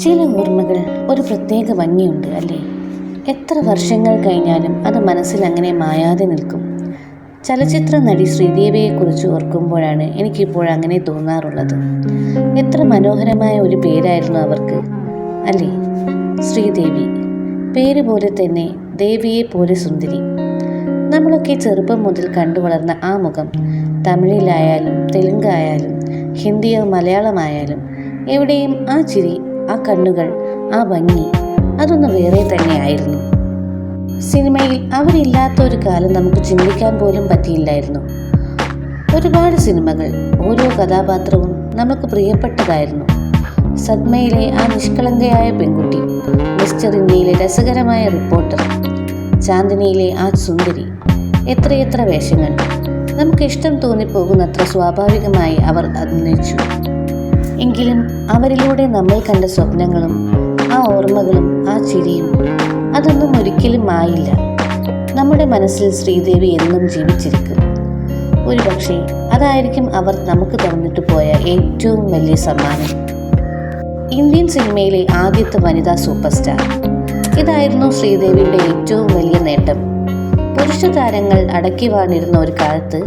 ചില ഓർമ്മകൾ ഒരു പ്രത്യേക ഭംഗിയുണ്ട് അല്ലേ? എത്ര വർഷങ്ങൾ കഴിഞ്ഞാലും അത് മനസ്സിൽ അങ്ങനെ മായാതെ നിൽക്കും. ചലച്ചിത്ര നടി ശ്രീദേവിയെക്കുറിച്ച് ഓർക്കുമ്പോഴാണ് എനിക്കിപ്പോൾ അങ്ങനെ തോന്നാറുള്ളത്. എത്ര മനോഹരമായ ഒരു പേരായിരുന്നു അവർക്ക് അല്ലേ? ശ്രീദേവി. പേര് പോലെ തന്നെ ദേവിയെ പോലെ സുന്ദരി. നമ്മളൊക്കെ ചെറുപ്പം മുതൽ കണ്ടു വളർന്ന ആ മുഖം, തമിഴിലായാലും തെലുങ്കായാലും ഹിന്ദിയോ മലയാളമായാലും എവിടെയും ആ ചിരി, ആ കണ്ണുകൾ, ആ ഭംഗി, അതൊന്ന് വേറെ തന്നെയായിരുന്നു. സിനിമയിൽ അവരില്ലാത്ത ഒരു കാലം നമുക്ക് ചിന്തിക്കാൻ പോലും പറ്റിയില്ലായിരുന്നു. ഒരുപാട് സിനിമകൾ, ഓരോ കഥാപാത്രവും നമുക്ക് പ്രിയപ്പെട്ടതായിരുന്നു. സദ്മയിലെ ആ നിഷ്കളങ്കയായ പെൺകുട്ടി, മിസ്റ്റർ ഇന്ത്യയിലെ രസകരമായ റിപ്പോർട്ടർ, ചാന്ദിനിയിലെ ആ സുന്ദരി, എത്രയെത്ര വേഷങ്ങൾ. നമുക്ക് ഇഷ്ടം തോന്നിപ്പോകുന്നത്ര സ്വാഭാവികമായി അവർ അഭിനയിച്ചു. എങ്കിലും അവരിലൂടെ നമ്മൾ കണ്ട സ്വപ്നങ്ങളും ആ ഓർമ്മകളും ആ ചിരിയും അതൊന്നും ഒരിക്കലും ആയില്ല. നമ്മുടെ മനസ്സിൽ ശ്രീദേവി എന്നും ജീവിച്ചിരിക്കും. ഒരുപക്ഷെ അതായിരിക്കും അവർ നമുക്ക് തന്നിട്ട് പോയ ഏറ്റവും വലിയ സമ്മാനം. ഇന്ത്യൻ സിനിമയിലെ ആദ്യത്തെ വനിതാ സൂപ്പർ സ്റ്റാർ. ഇതായിരുന്നു ശ്രീദേവിയുടെ ഏറ്റവും വലിയ നേട്ടം. പുരുഷ താരങ്ങൾ അടക്കി വാണിരുന്ന ഒരു കാലത്ത്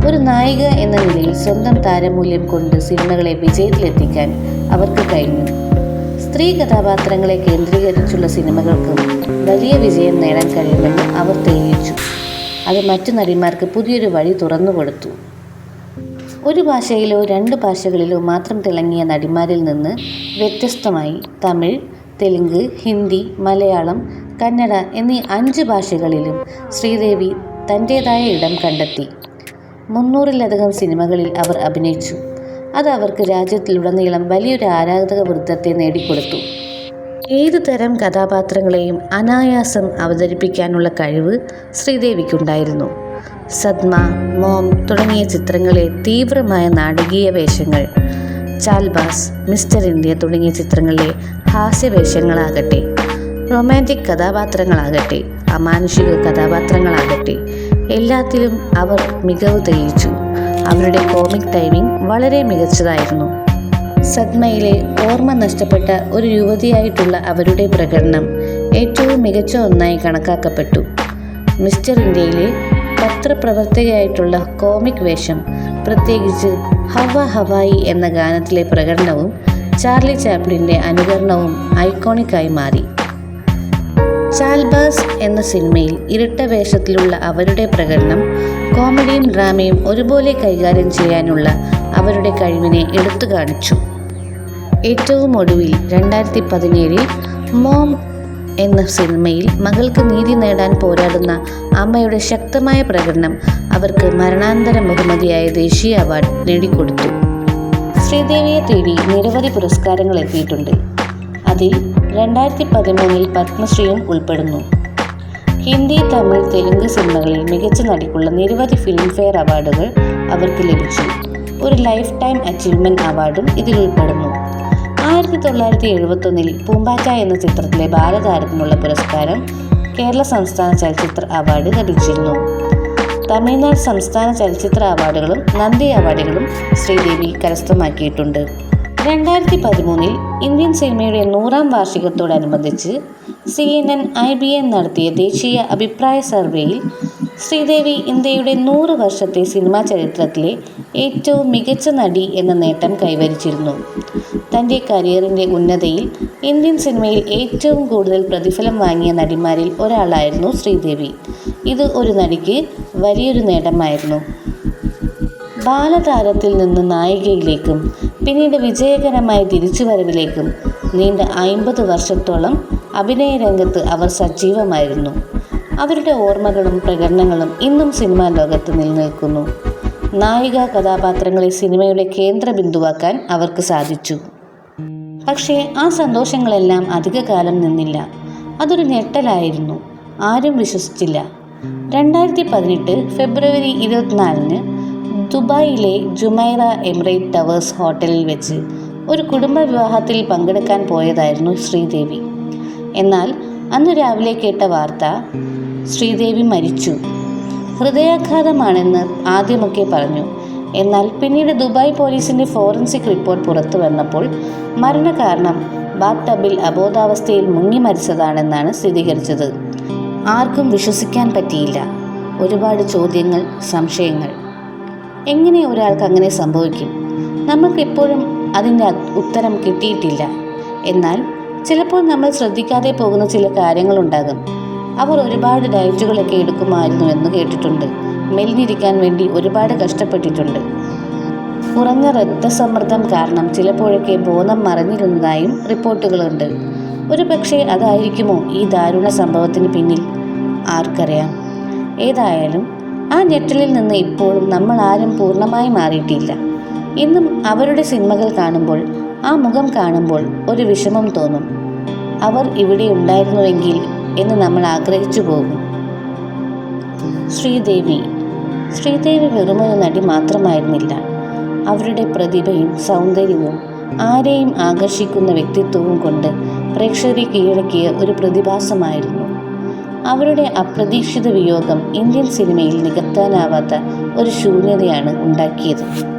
ഒരു നായിക എന്ന നിലയിൽ സ്വന്തം താരമൂല്യം കൊണ്ട് സിനിമകളെ വിജയത്തിലെത്തിക്കാൻ അവർക്ക് കഴിഞ്ഞു. സ്ത്രീ കഥാപാത്രങ്ങളെ കേന്ദ്രീകരിച്ചുള്ള സിനിമകൾക്കും വലിയ വിജയം നേടാൻ കഴിയുമെന്ന് അവർ തെളിയിച്ചു. അത് മറ്റു നടിമാർക്ക് പുതിയൊരു വഴി തുറന്നുകൊടുത്തു. ഒരു ഭാഷയിലോ 2 ഭാഷകളിലോ മാത്രം തിളങ്ങിയ നടിമാരിൽ നിന്ന് വ്യത്യസ്തമായി തമിഴ്, തെലുങ്ക്, ഹിന്ദി, മലയാളം, കന്നഡ എന്നീ 5 ഭാഷകളിലും ശ്രീദേവി തൻ്റേതായ ഇടം കണ്ടെത്തി. 300-ലധികം സിനിമകളിൽ അവർ അഭിനയിച്ചു. അത് അവർക്ക് രാജ്യത്തിലുടനീളം വലിയൊരു ആരാധക വൃന്ദത്തെ നേടിക്കൊടുത്തു. ഏതു തരം കഥാപാത്രങ്ങളെയും അനായാസം അവതരിപ്പിക്കാനുള്ള കഴിവ് ശ്രീദേവിക്കുണ്ടായിരുന്നു. സദ്മ, മോം തുടങ്ങിയ ചിത്രങ്ങളിലെ തീവ്രമായ നാടകീയ വേഷങ്ങൾ, ചാൽബാസ്, മിസ്റ്റർ ഇന്ത്യ തുടങ്ങിയ ചിത്രങ്ങളിലെ ഹാസ്യവേഷങ്ങളാകട്ടെ, റൊമാൻറ്റിക് കഥാപാത്രങ്ങളാകട്ടെ, അമാനുഷിക കഥാപാത്രങ്ങളാകട്ടെ, എല്ലാത്തിലും അവർ മികവ് തെളിയിച്ചു. അവരുടെ കോമിക് ടൈമിംഗ് വളരെ മികച്ചതായിരുന്നു. സദ്മയിലെ ഓർമ്മ നഷ്ടപ്പെട്ട ഒരു യുവതിയായിട്ടുള്ള അവരുടെ പ്രകടനം ഏറ്റവും മികച്ച ഒന്നായി കണക്കാക്കപ്പെട്ടു. മിസ്റ്റർ ഇന്ത്യയിലെ പത്രപ്രവർത്തകയായിട്ടുള്ള കോമിക് വേഷം, പ്രത്യേകിച്ച് ഹവ ഹവായി എന്ന ഗാനത്തിലെ പ്രകടനവും ചാർലി ചാപ്ലിൻ്റെ അനുകരണവും ഐക്കോണിക്കായി മാറി. ചാൽബാസ് എന്ന സിനിമയിൽ ഇരട്ട വേഷത്തിലുള്ള അവരുടെ പ്രകടനം കോമഡിയും ഡ്രാമയും ഒരുപോലെ കൈകാര്യം ചെയ്യാനുള്ള അവരുടെ കഴിവിനെ എടുത്തു കാണിച്ചു. ഏറ്റവും ഒടുവിൽ 2017 മോം എന്ന സിനിമയിൽ മകൾക്ക് നീതി നേടാൻ പോരാടുന്ന അമ്മയുടെ ശക്തമായ പ്രകടനം അവർക്ക് മരണാന്തര ബഹുമതിയായ ദേശീയ അവാർഡ് നേടിക്കൊടുത്തു. ശ്രീദേവിയെ തേടി നിരവധി പുരസ്കാരങ്ങൾ എത്തിയിട്ടുണ്ട്. അതിൽ 2013 പത്മശ്രീയും ഉൾപ്പെടുന്നു. ഹിന്ദി, തമിഴ്, തെലുങ്ക് സിനിമകളിൽ മികച്ച നടിക്കുള്ള നിരവധി ഫിലിംഫെയർ അവാർഡുകൾ അവർക്ക് ലഭിച്ചു. ഒരു ലൈഫ് ടൈം അച്ചീവ്മെൻറ്റ് അവാർഡും ഇതിൽ ഉൾപ്പെടുന്നു. 1971 പൂമ്പാറ്റ എന്ന ചിത്രത്തിലെ ബാലതാരത്തിനുള്ള പുരസ്കാരം കേരള സംസ്ഥാന ചലച്ചിത്ര അവാർഡ് ലഭിച്ചിരുന്നു. തമിഴ്നാട് സംസ്ഥാന ചലച്ചിത്ര അവാർഡുകളും നന്ദി അവാർഡുകളും ശ്രീദേവി കരസ്ഥമാക്കിയിട്ടുണ്ട്. 2013 ഇന്ത്യൻ സിനിമയുടെ 100-ാം വാർഷികത്തോടനുബന്ധിച്ച് CNN IBN നടത്തിയ ദേശീയ അഭിപ്രായ സർവേയിൽ ശ്രീദേവി ഇന്ത്യയുടെ 100 വർഷത്തെ സിനിമാ ചരിത്രത്തിലെ ഏറ്റവും മികച്ച നടി എന്ന നേട്ടം കൈവരിച്ചിരുന്നു. തൻ്റെ കരിയറിൻ്റെ ഉന്നതയിൽ ഇന്ത്യൻ സിനിമയിൽ ഏറ്റവും കൂടുതൽ പ്രതിഫലം വാങ്ങിയ നടിമാരിൽ ഒരാളായിരുന്നു ശ്രീദേവി. ഇത് ഒരു നടിക്ക് വലിയൊരു നേട്ടമായിരുന്നു. ബാലതാരത്തിൽ നിന്ന് നായികയിലേക്കും പിന്നീട് വിജയകരമായ തിരിച്ചുവരവിലേക്കും നീണ്ട 50 വർഷത്തോളം അഭിനയ രംഗത്ത് അവർ സജീവമായിരുന്നു. അവരുടെ ഓർമ്മകളും പ്രകടനങ്ങളും ഇന്നും സിനിമാ ലോകത്ത് നിലനിൽക്കുന്നു. നായിക കഥാപാത്രങ്ങളെ സിനിമയുടെ കേന്ദ്ര ബിന്ദുവാക്കാൻ അവർക്ക് സാധിച്ചു. പക്ഷേ ആ സന്തോഷങ്ങളെല്ലാം അധികകാലം നിന്നില്ല. അതൊരു ഞെട്ടലായിരുന്നു. ആരും വിശ്വസിച്ചില്ല. 2018 ഫെബ്രുവരി 24 ദുബായിലെ ജുമൈറ എമിറേറ്റ് ടവേഴ്സ് ഹോട്ടലിൽ വെച്ച് ഒരു കുടുംബ വിവാഹത്തിൽ പങ്കെടുക്കാൻ പോയതായിരുന്നു ശ്രീദേവി. എന്നാൽ അന്ന് രാവിലെ കേട്ട വാർത്ത ശ്രീദേവി മരിച്ചു. ഹൃദയാഘാതമാണെന്ന് ആദ്യമൊക്കെ പറഞ്ഞു. എന്നാൽ പിന്നീട് ദുബായ് പോലീസിൻ്റെ ഫോറൻസിക് റിപ്പോർട്ട് പുറത്തു വന്നപ്പോൾ മരണകാരണം ബാത്ത് ടബിൽ അബോധാവസ്ഥയിൽ മുങ്ങി മരിച്ചതാണെന്നാണ് സ്ഥിരീകരിച്ചത്. ആർക്കും വിശ്വസിക്കാൻ പറ്റിയില്ല. ഒരുപാട് ചോദ്യങ്ങൾ, സംശയങ്ങൾ. എങ്ങനെ ഒരാൾക്ക് അങ്ങനെ സംഭവിക്കും? നമുക്കിപ്പോഴും അതിൻ്റെ ഉത്തരം കിട്ടിയിട്ടില്ല. എന്നാൽ ചിലപ്പോൾ നമ്മൾ ശ്രദ്ധിക്കാതെ പോകുന്ന ചില കാര്യങ്ങളുണ്ടാകും. അവർ ഒരുപാട് ഡയറ്റുകളൊക്കെ എടുക്കുമായിരുന്നു എന്ന് കേട്ടിട്ടുണ്ട്. മെലിഞ്ഞിരിക്കാൻ വേണ്ടി ഒരുപാട് കഷ്ടപ്പെട്ടിട്ടുണ്ട്. കുറഞ്ഞ രക്തസമ്മർദ്ദം കാരണം ചിലപ്പോഴൊക്കെ ബോധം മറഞ്ഞിരുന്നതായും റിപ്പോർട്ടുകളുണ്ട്. ഒരുപക്ഷെ അതായിരിക്കുമോ ഈ ദാരുണ സംഭവത്തിന് പിന്നിൽ? ആർക്കറിയാം. ഏതായാലും ആ ഞെട്ടലിൽ നിന്ന് ഇപ്പോഴും നമ്മൾ ആരും പൂർണ്ണമായി മാറിയിട്ടില്ല. ഇന്നും അവരുടെ സിനിമകൾ കാണുമ്പോൾ, ആ മുഖം കാണുമ്പോൾ ഒരു വിഷമം തോന്നും. അവർ ഇവിടെ ഉണ്ടായിരുന്നുവെങ്കിൽ എന്ന് നമ്മൾ ആഗ്രഹിച്ചു പോകും. ശ്രീദേവി വെറുമൊരു നടി മാത്രമായിരുന്നില്ല. അവരുടെ പ്രതിഭയും സൗന്ദര്യവും ആരെയും ആകർഷിക്കുന്ന വ്യക്തിത്വവും കൊണ്ട് പ്രേക്ഷകരെ കീഴടക്കിയ ഒരു പ്രതിഭാസമായിരുന്നു. അവരുടെ അപ്രതീക്ഷിത വിയോഗം ഇന്ത്യൻ സിനിമയിൽ നികത്താനാവാത്ത ഒരു ശൂന്യതയാണ് ഉണ്ടാക്കിയത്.